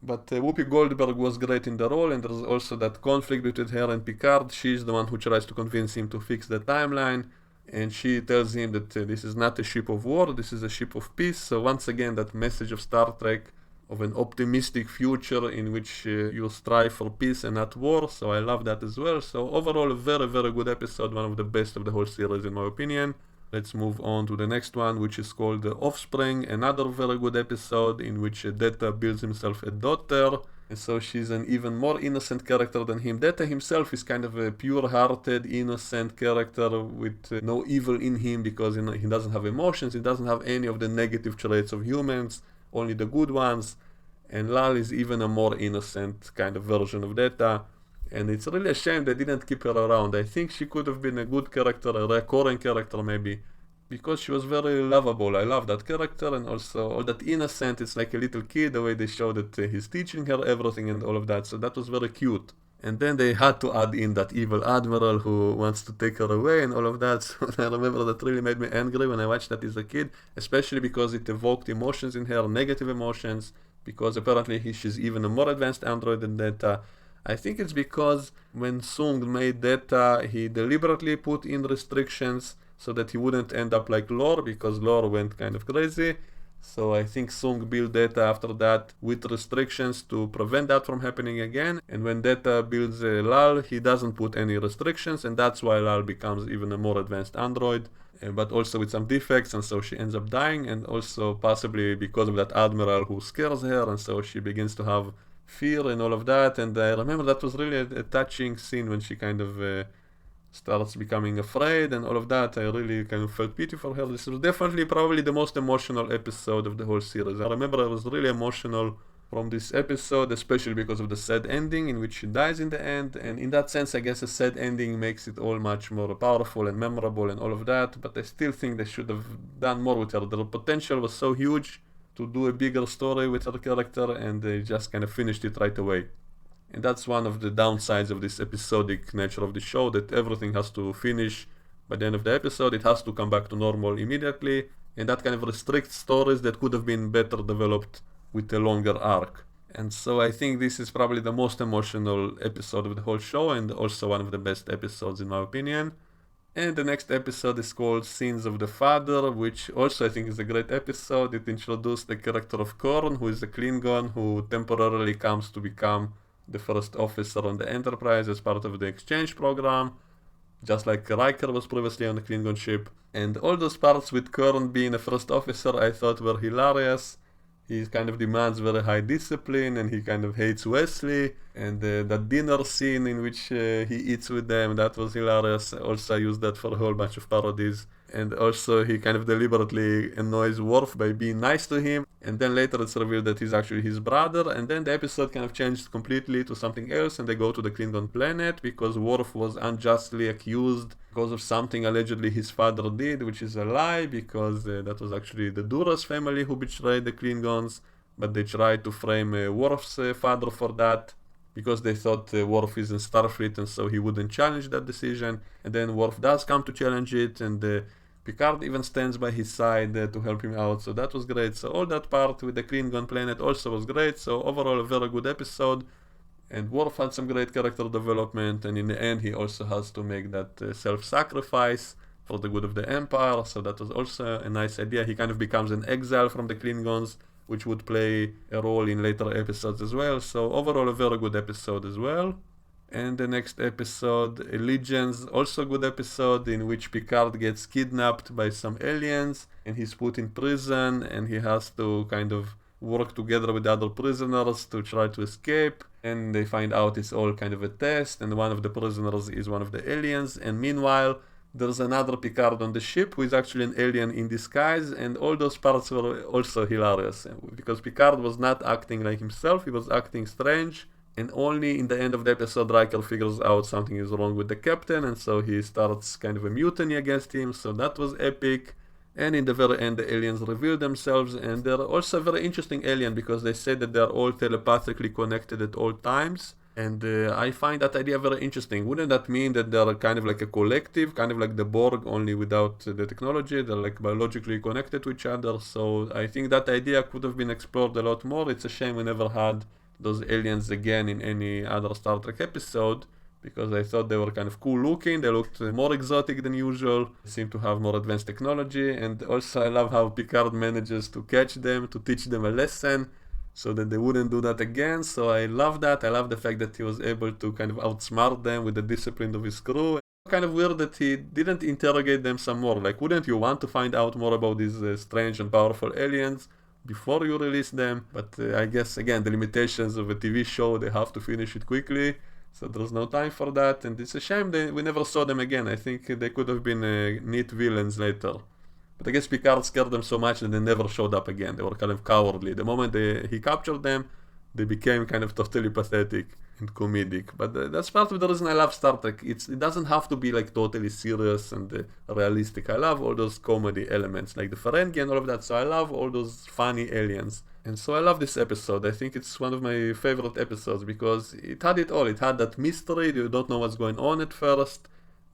But Whoopi Goldberg was great in the role, and there's also that conflict between her and Picard. She's the one who tries to convince him to fix the timeline, and she tells him that this is not a ship of war, this is a ship of peace. So once again, that message of Star Trek of an optimistic future in which you strive for peace and not war. So I love that as well. So overall, a very, very good episode, one of the best of the whole series in my opinion. Let's move on to the next one, which is called Offspring, another very good episode in which Data builds himself a daughter, and so she's an even more innocent character than him. Data himself is kind of a pure-hearted, innocent character with no evil in him, because he doesn't have emotions, he doesn't have any of the negative traits of humans, only the good ones, and Lal is even a more innocent kind of version of Data. And it's really a shame they didn't keep her around. I think she could have been a good character, a recurring character maybe, because she was very lovable. I love that character, and also all that innocent. It's like a little kid, the way they show that he's teaching her everything and all of that. So that was very cute. And then they had to add in that evil admiral who wants to take her away and all of that. So I remember that really made me angry when I watched that as a kid, especially because it evoked emotions in her, negative emotions, because apparently she's even a more advanced android than Data. I think it's because when Sung made Data, he deliberately put in restrictions so that he wouldn't end up like Lore, because Lore went kind of crazy. So I think Sung built Data after that with restrictions to prevent that from happening again. And when Data builds Lal, he doesn't put any restrictions, and that's why Lal becomes even a more advanced android, but also with some defects, and so she ends up dying, and also possibly because of that admiral who scares her, and so she begins to have fear and all of that. And I remember that was really a touching scene when she kind of starts becoming afraid and all of that. I really kind of felt pity for her. This was definitely probably the most emotional episode of the whole series. I remember I was really emotional from this episode, especially because of the sad ending in which she dies in the end. And in that sense, I guess a sad ending makes it all much more powerful and memorable and all of that. But I still think they should have done more with her. The potential was so huge to do a bigger story with her character, and they just kind of finished it right away. And that's one of the downsides of this episodic nature of the show, that everything has to finish by the end of the episode. It has to come back to normal immediately, and that kind of restricts stories that could have been better developed with a longer arc. And so I think this is probably the most emotional episode of the whole show, and also one of the best episodes in my opinion. And the next episode is called Sins of the Father, which also I think is a great episode. It introduced the character of Korn, who is a Klingon who temporarily comes to become the first officer on the Enterprise as part of the exchange program, just like Riker was previously on the Klingon ship. And all those parts with Korn being a first officer I thought were hilarious. he kind of demands very high discipline, and he kind of hates Wesley. And that dinner scene in which he eats with them, that was hilarious. Also, I used that for a whole bunch of parodies. And also, he kind of deliberately annoys Worf by being nice to him. And then later it's revealed that he's actually his brother. And then the episode kind of changed completely to something else, and they go to the Klingon planet because Worf was unjustly accused because of something allegedly his father did, which is a lie, because that was actually the Duras family who betrayed the Klingons. But they tried to frame Worf's father for that, because they thought Worf is in Starfleet and so he wouldn't challenge that decision. And then Worf does come to challenge it, and Picard even stands by his side to help him out, so that was great. So all that part with the Klingon planet also was great, so overall a very good episode. And Worf had some great character development, and in the end he also has to make that self-sacrifice for the good of the Empire, so that was also a nice idea. He kind of becomes an exile from the Klingons, which would play a role in later episodes as well. So overall a very good episode as well. And the next episode, Allegiance, also a good episode in which Picard gets kidnapped by some aliens and he's put in prison, and he has to kind of work together with the other prisoners to try to escape. And they find out it's all kind of a test, and one of the prisoners is one of the aliens. And meanwhile, there's another Picard on the ship who is actually an alien in disguise, and all those parts were also hilarious because Picard was not acting like himself, he was acting strange. And only in the end of the episode Riker figures out something is wrong with the captain, and so he starts kind of a mutiny against him, so that was epic. And in the very end the aliens reveal themselves, and they're also a very interesting alien because they say that they're all telepathically connected at all times. And I find that idea very interesting. Wouldn't that mean that they're kind of like a collective, kind of like the Borg, only without the technology? They're like biologically connected to each other, so I think that idea could have been explored a lot more. It's a shame we never had those aliens again in any other Star Trek episode, because I thought they were kind of cool looking, they looked more exotic than usual, seemed to have more advanced technology, and also I love how Picard manages to catch them, to teach them a lesson, so that they wouldn't do that again. So I love that. I love the fact that he was able to kind of outsmart them with the discipline of his crew. Kind of weird that he didn't interrogate them some more. Like, wouldn't you want to find out more about these strange and powerful aliens before you release them? But I guess again the limitations of a TV show, they have to finish it quickly, so there's no time for that, and it's a shame that we never saw them again. I think they could have been neat villains later, but I guess Picard scared them so much that they never showed up again. They were kind of cowardly. The moment he captured them, they became kind of totally pathetic and comedic. But that's part of the reason I love Star Trek. It doesn't have to be like totally serious and realistic. I love all those comedy elements, like the Ferengi and all of that, so I love all those funny aliens. And so I love this episode. I think it's one of my favorite episodes because it had it all. It had that mystery, you don't know what's going on at first.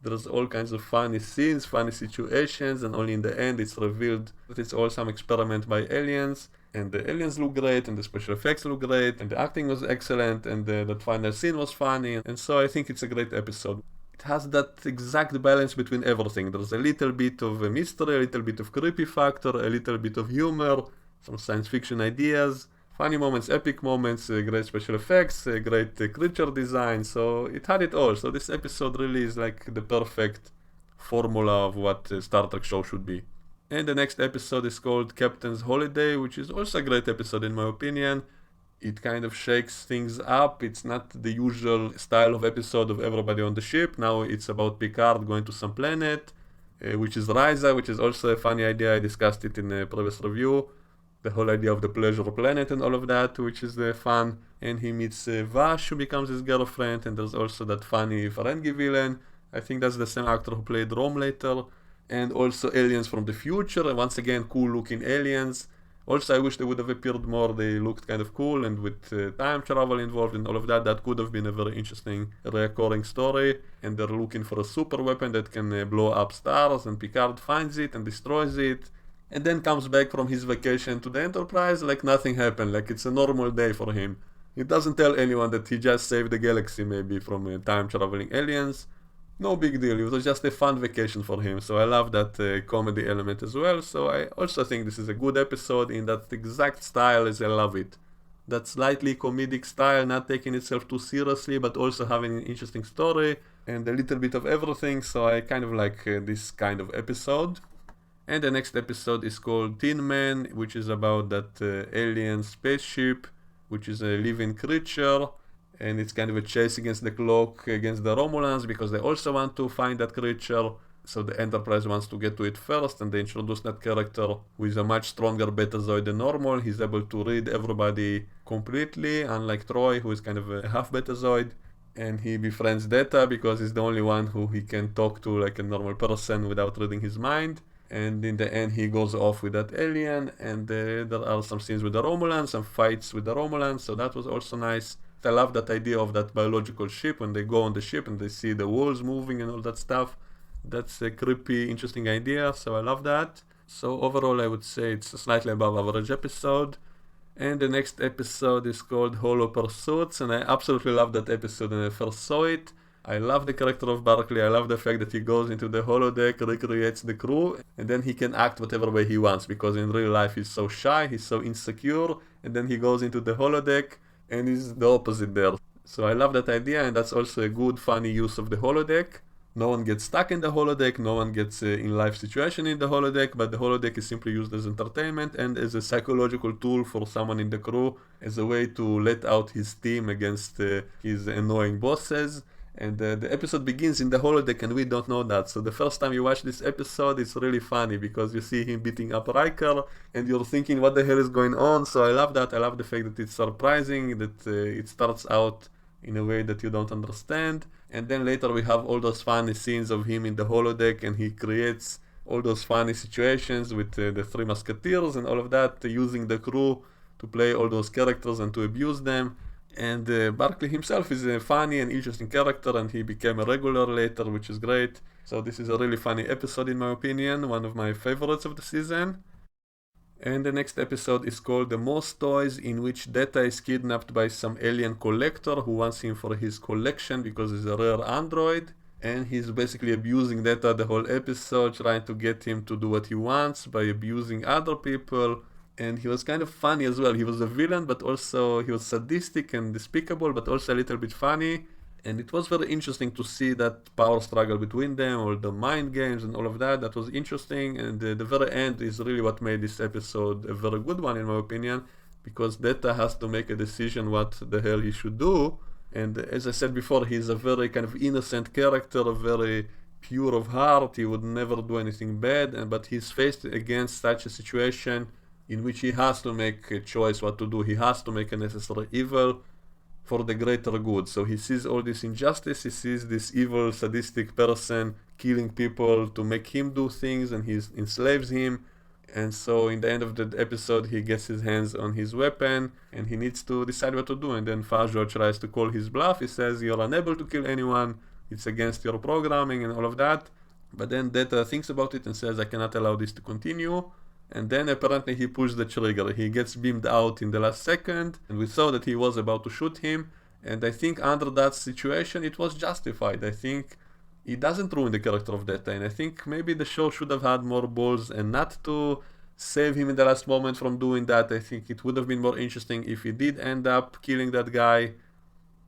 There's all kinds of funny scenes, funny situations, and only in the end it's revealed that it's all some experiment by aliens. And the aliens look great, and the special effects look great, and the acting was excellent, and that final scene was funny. And so I think it's a great episode. It has that exact balance between everything. There's a little bit of a mystery, a little bit of creepy factor, a little bit of humor, some science fiction ideas, funny moments, epic moments, great special effects, great creature design. So it had it all. So this episode really is like the perfect formula of what a Star Trek show should be. And the next episode is called Captain's Holiday, which is also a great episode in my opinion. It kind of shakes things up. It's not the usual style of episode of everybody on the ship. Now it's about Picard going to some planet, which is Risa, which is also a funny idea. I discussed it in a previous review. The whole idea of the pleasure planet and all of that, which is fun. And he meets Vash, who becomes his girlfriend, and there's also that funny Ferengi villain. I think that's the same actor who played Rome later. And also aliens from the future, and once again cool looking aliens. Also I wish they would have appeared more. They looked kind of cool, and with time travel involved and all of that, that could have been a very interesting recurring story. And they're looking for a super weapon that can blow up stars, and Picard finds it and destroys it, and then comes back from his vacation to the Enterprise like nothing happened, like it's a normal day for him. He doesn't tell anyone that he just saved the galaxy maybe from time traveling aliens. No big deal, it was just a fun vacation for him, so I love that comedy element as well. So I also think this is a good episode in that exact style as I love it. That slightly comedic style, not taking itself too seriously, but also having an interesting story and a little bit of everything, so I kind of like this kind of episode. And the next episode is called Tin Man, which is about that alien spaceship, which is a living creature, and it's kind of a chase against the clock against the Romulans because they also want to find that creature. So the Enterprise wants to get to it first, and they introduce that character with a much stronger Betazoid than normal. He's able to read everybody completely, unlike Troy, who is kind of a half Betazoid. And he befriends Data because he's the only one who he can talk to like a normal person without reading his mind. And in the end, he goes off with that alien, and there are some scenes with the Romulans, some fights with the Romulans, so that was also nice. I love that idea of that biological ship when they go on the ship and they see the walls moving and all that stuff. That's a creepy, interesting idea, so I love that. So overall, I would say it's a slightly above average episode. And the next episode is called Hollow Pursuits, and I absolutely love that episode when I first saw it. I love the character of Barkley. I love the fact that he goes into the holodeck, recreates the crew, and then he can act whatever way he wants, because in real life he's so shy, he's so insecure, and then he goes into the holodeck and he's the opposite there. So I love that idea, and that's also a good, funny use of the holodeck. No one gets stuck in the holodeck, no one gets in life situation in the holodeck, but the holodeck is simply used as entertainment and as a psychological tool for someone in the crew, as a way to let out his steam against his annoying bosses. And the episode begins in the holodeck and we don't know that. So the first time you watch this episode, it's really funny because you see him beating up Riker and you're thinking what the hell is going on. So I love that. I love the fact that it's surprising, that it starts out in a way that you don't understand. And then later we have all those funny scenes of him in the holodeck, and he creates all those funny situations with the Three Musketeers and all of that, using the crew to play all those characters and to abuse them. And Barkley himself is a funny and interesting character, and he became a regular later, which is great. So this is a really funny episode in my opinion, one of my favorites of the season. And the next episode is called The Most Toys, in which Data is kidnapped by some alien collector who wants him for his collection because he's a rare android. And he's basically abusing Data the whole episode, trying to get him to do what he wants by abusing other people. And he was kind of funny as well. He was a villain, but also he was sadistic and despicable, but also a little bit funny. And it was very interesting to see that power struggle between them, all the mind games and all of that. That was interesting. And the very end is really what made this episode a very good one, in my opinion, because Data has to make a decision what the hell he should do. And as I said before, he's a very kind of innocent character, very pure of heart. He would never do anything bad, but he's faced against such a situation in which he has to make a choice what to do. He has to make a necessary evil for the greater good. So he sees all this injustice, he sees this evil, sadistic person killing people to make him do things, and he enslaves him. And so in the end of the episode, he gets his hands on his weapon, and he needs to decide what to do. And then Fajo tries to call his bluff. He says, "You're unable to kill anyone, it's against your programming," and all of that. But then Data thinks about it and says, "I cannot allow this to continue." And then apparently he pushed the trigger. He gets beamed out in the last second, and we saw that he was about to shoot him. And I think under that situation it was justified. I think it doesn't ruin the character of Data, and I think maybe the show should have had more balls and not to save him in the last moment from doing that. I think it would have been more interesting if he did end up killing that guy,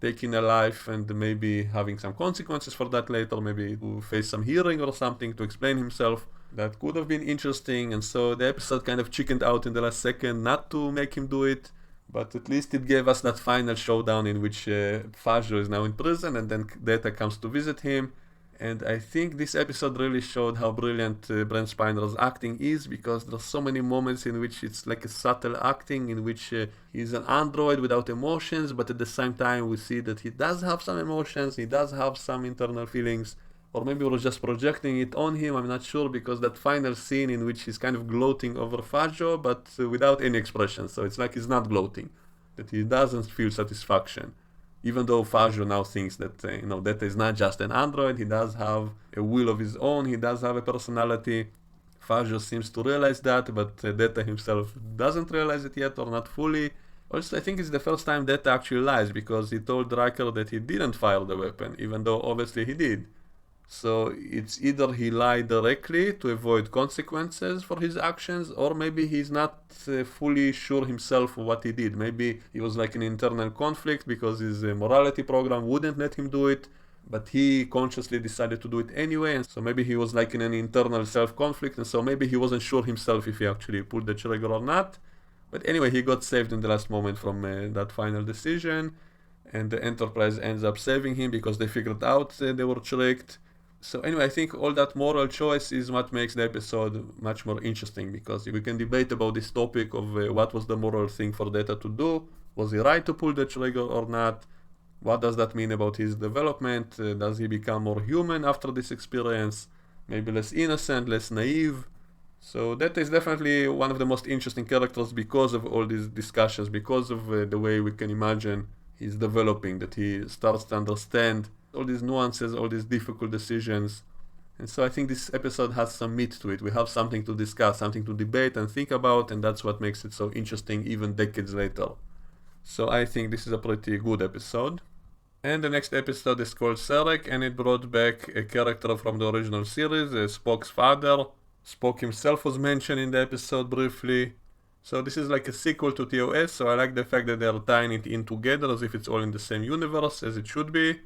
taking a life, and maybe having some consequences for that later, maybe to face some hearing or something to explain himself. That could have been interesting. And so the episode kind of chickened out in the last second not to make him do it, but at least it gave us that final showdown in which Fajo is now in prison and then Data comes to visit him. And I think this episode really showed how brilliant Brent Spiner's acting is, because there's so many moments in which it's like a subtle acting, in which he's an android without emotions, but at the same time we see that he does have some emotions, he does have some internal feelings. Or maybe we're just projecting it on him, I'm not sure, because that final scene in which he's kind of gloating over Fajo, but without any expression, so it's like he's not gloating, that he doesn't feel satisfaction. Even though Fajo now thinks that, Data is not just an android, he does have a will of his own, he does have a personality. Fajo seems to realize that, but Data himself doesn't realize it yet, or not fully. Also, I think it's the first time Data actually lies, because he told Riker that he didn't fire the weapon, even though obviously he did. So it's either he lied directly to avoid consequences for his actions, or maybe he's not fully sure himself what he did. Maybe it was like an internal conflict because his morality program wouldn't let him do it. but he consciously decided to do it anyway, and so maybe he was like in an internal self-conflict, and so maybe he wasn't sure himself if he actually pulled the trigger or not. But anyway, he got saved in the last moment from that final decision, and the Enterprise ends up saving him because they figured out they were tricked. So anyway, I think all that moral choice is what makes the episode much more interesting, because we can debate about this topic of what was the moral thing for Data to do. Was he right to pull the trigger or not? What does that mean about his development? Does he become more human after this experience? Maybe less innocent, less naive? So Data is definitely one of the most interesting characters because of all these discussions, because of the way we can imagine he's developing, that he starts to understand all these nuances, all these difficult decisions. And so I think this episode has some meat to it. We have something to discuss, something to debate and think about, and that's what makes it so interesting even decades later. So I think this is a pretty good episode. And the next episode is called Sarek, and it brought back a character from the original series, Spock's father. Spock himself was mentioned in the episode briefly. So this is like a sequel to TOS, so I like the fact that they are tying it in together as if it's all in the same universe, as it should be.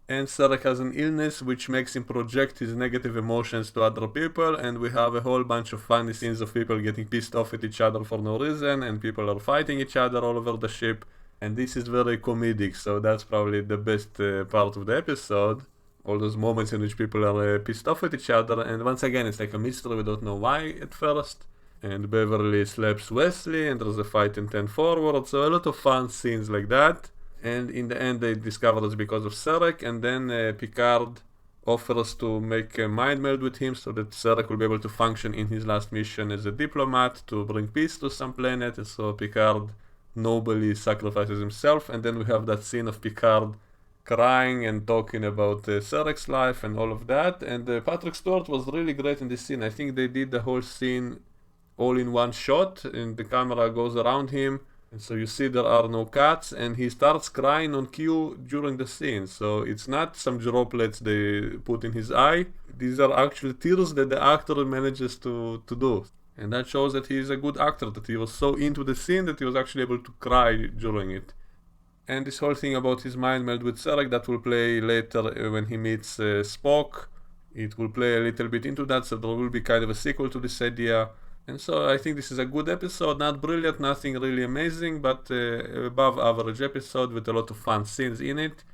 And Sarek has an illness which makes him project his negative emotions to other people, and we have a whole bunch of funny scenes of people getting pissed off at each other for no reason, and people are fighting each other all over the ship. And this is very comedic, so that's probably the best part of the episode. All those moments in which people are pissed off at each other, and once again it's like a mystery, we don't know why at first. And Beverly slaps Wesley, and there's a fight in 10 forward, so a lot of fun scenes like that. And in the end they discover it's because of Sarek, and then Picard offers to make a mind meld with him so that Sarek will be able to function in his last mission as a diplomat to bring peace to some planet, and so Picard nobly sacrifices himself. And then we have that scene of Picard crying and talking about Sarek's life and all of that. And Patrick Stewart was really great in this scene. I think they did the whole scene all in one shot, and the camera goes around him, and so you see there are no cuts, and he starts crying on cue during the scene. So it's not some droplets they put in his eye. These are actually tears that the actor manages to do. And that shows that he is a good actor, that he was so into the scene that he was actually able to cry during it. And this whole thing about his mind meld with Sarek, that will play later when he meets Spock. It will play a little bit into that, so there will be kind of a sequel to this idea. And so I think this is a good episode, not brilliant, nothing really amazing, but above average episode with a lot of fun scenes in it.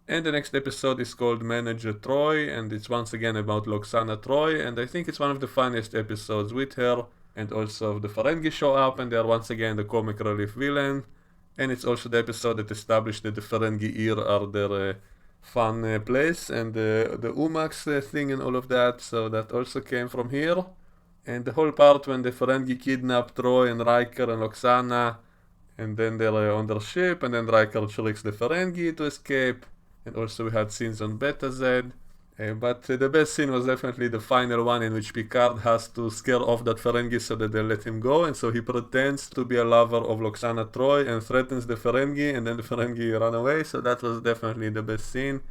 And the next episode is called Ménage Troi, and it's once again about Lwaxana Troi, and I think it's one of the funniest episodes with her, and also the Ferengi show up, and they are once again the comic relief villain. And it's also the episode that established that the Ferengi Ear are their fun place, and the Umax thing and all of that, so that also came from here. And the whole part when the Ferengi kidnap Troi and Riker and Lwaxana, and then they're on their ship, and then Riker tricks the Ferengi to escape. And also we had scenes on Beta Z. But the best scene was definitely the final one, in which Picard has to scare off that Ferengi so that they let him go, and so he pretends to be a lover of Lwaxana Troi and threatens the Ferengi, and then the Ferengi run away. So that was definitely the best scene.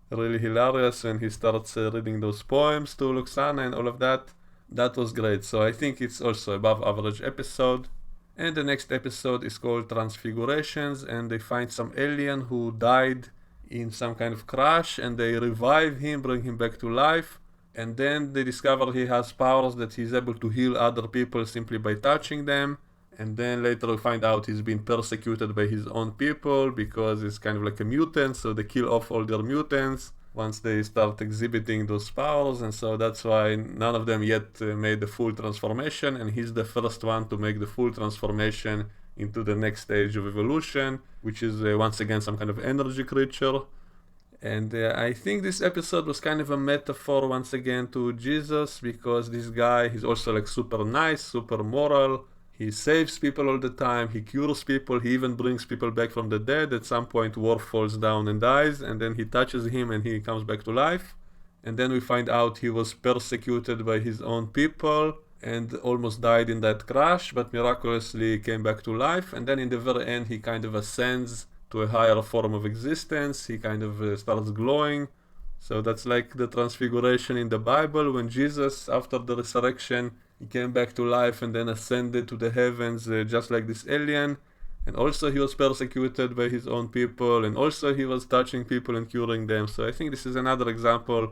Really hilarious when he starts reading those poems to Lwaxana and all of that. That was great. So I think it's also above average episode. And the next episode is called Transfigurations, and they find some alien who died in some kind of crash, and they revive him, bring him back to life, and then they discover he has powers that he's able to heal other people simply by touching them. And then later we find out he's been persecuted by his own people because he's kind of like a mutant, so they kill off all their mutants once they start exhibiting those powers, and so that's why none of them yet made the full transformation, and he's the first one to make the full transformation into the next stage of evolution, which is once again some kind of energy creature. And I think this episode was kind of a metaphor once again to Jesus, because this guy, he's also like super nice, super moral. He saves people all the time, he cures people, he even brings people back from the dead. At some point Worf falls down and dies, and then he touches him and he comes back to life. And then we find out he was persecuted by his own people and almost died in that crash, but miraculously came back to life. And then in the very end he kind of ascends to a higher form of existence. He kind of starts glowing. So that's like the transfiguration in the Bible, when Jesus, after the resurrection, he came back to life and then ascended to the heavens, just like this alien. and also he was persecuted by his own people, and also he was touching people and curing them. So I think this is another example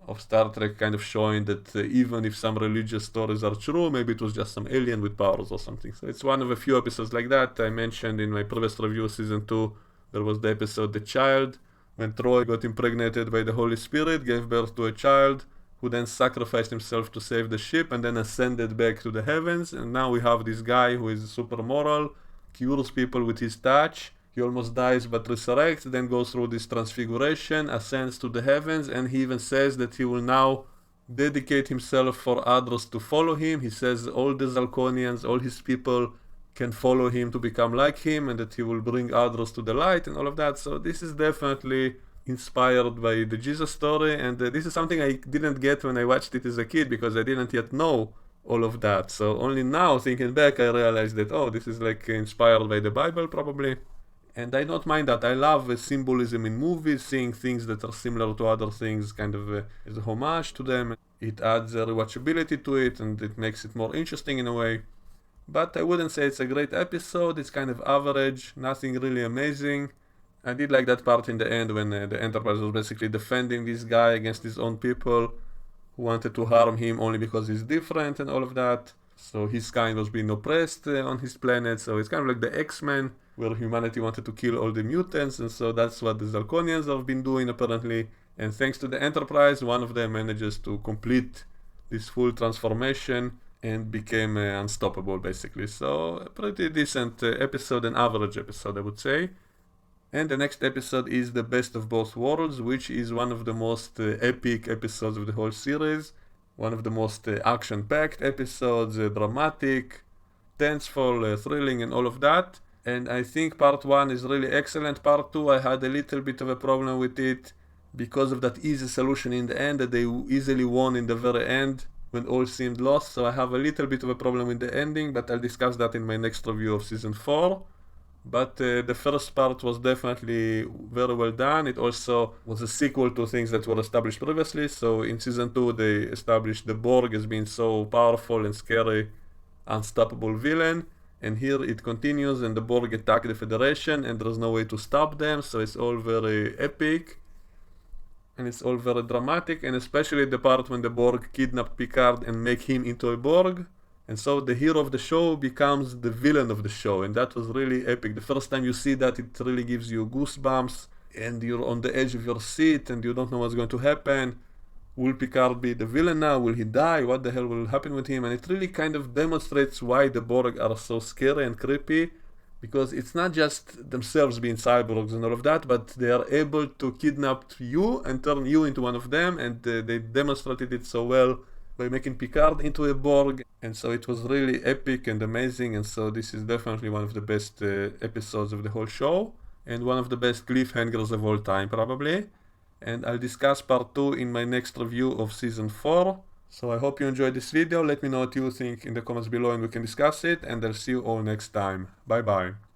of Star Trek kind of showing that even if some religious stories are true, maybe it was just some alien with powers or something. So it's one of a few episodes like that. I mentioned in my previous review, season 2, there was the episode The Child, when Troy got impregnated by the Holy Spirit, gave birth to a child, who then sacrificed himself to save the ship and then ascended back to the heavens. And now we have this guy who is super moral, cures people with his touch. He almost dies but resurrects, then goes through this transfiguration, ascends to the heavens, and he even says that he will now dedicate himself for others to follow him. He says all the Zalconians, all his people can follow him to become like him, and that he will bring others to the light and all of that. So this is definitely inspired by the Jesus story, and this is something I didn't get when I watched it as a kid, because I didn't yet know all of that. So only now, thinking back, I realized that, oh, this is like inspired by the Bible probably. And I don't mind that. I love symbolism in movies, seeing things that are similar to other things kind of as a homage to them. It adds a rewatchability to it, and it makes it more interesting in a way. But I wouldn't say it's a great episode. It's kind of average, nothing really amazing. I did like that part in the end when the Enterprise was basically defending this guy against his own people who wanted to harm him only because he's different and all of that. So his kind was being oppressed on his planet. So it's kind of like the X-Men, where humanity wanted to kill all the mutants, and so that's what the Zalconians have been doing apparently. And thanks to the Enterprise, one of them manages to complete this full transformation and became unstoppable basically. So a pretty decent episode, an average episode I would say. And the next episode is The Best of Both Worlds, which is one of the most epic episodes of the whole series. One of the most action-packed episodes, dramatic, tenseful, thrilling and all of that. And I think part 1 is really excellent. Part 2, I had a little bit of a problem with it because of that easy solution in the end, that they easily won in the very end when all seemed lost. So I have a little bit of a problem with the ending, but I'll discuss that in my next review of season 4. But the first part was definitely very well done. It also was a sequel to things that were established previously. So in season 2 they established the Borg as being so powerful and scary, unstoppable villain. And here it continues, and the Borg attack the Federation and there's no way to stop them. So it's all very epic. And it's all very dramatic, and especially the part when the Borg kidnap Picard and make him into a Borg. And so the hero of the show becomes the villain of the show, and that was really epic. The first time you see that, it really gives you goosebumps, and you're on the edge of your seat, and you don't know what's going to happen. Will Picard be the villain now? Will he die? What the hell will happen with him? And it really kind of demonstrates why the Borg are so scary and creepy, because it's not just themselves being cyborgs and all of that, but they are able to kidnap you and turn you into one of them, and they demonstrated it so well by making Picard into a Borg. And so it was really epic and amazing, and so this is definitely one of the best episodes of the whole show, and one of the best cliffhangers of all time probably. And I'll discuss part 2 in my next review of season 4. So I hope you enjoyed this video. Let me know what you think in the comments below and we can discuss it, and I'll see you all next time. Bye bye.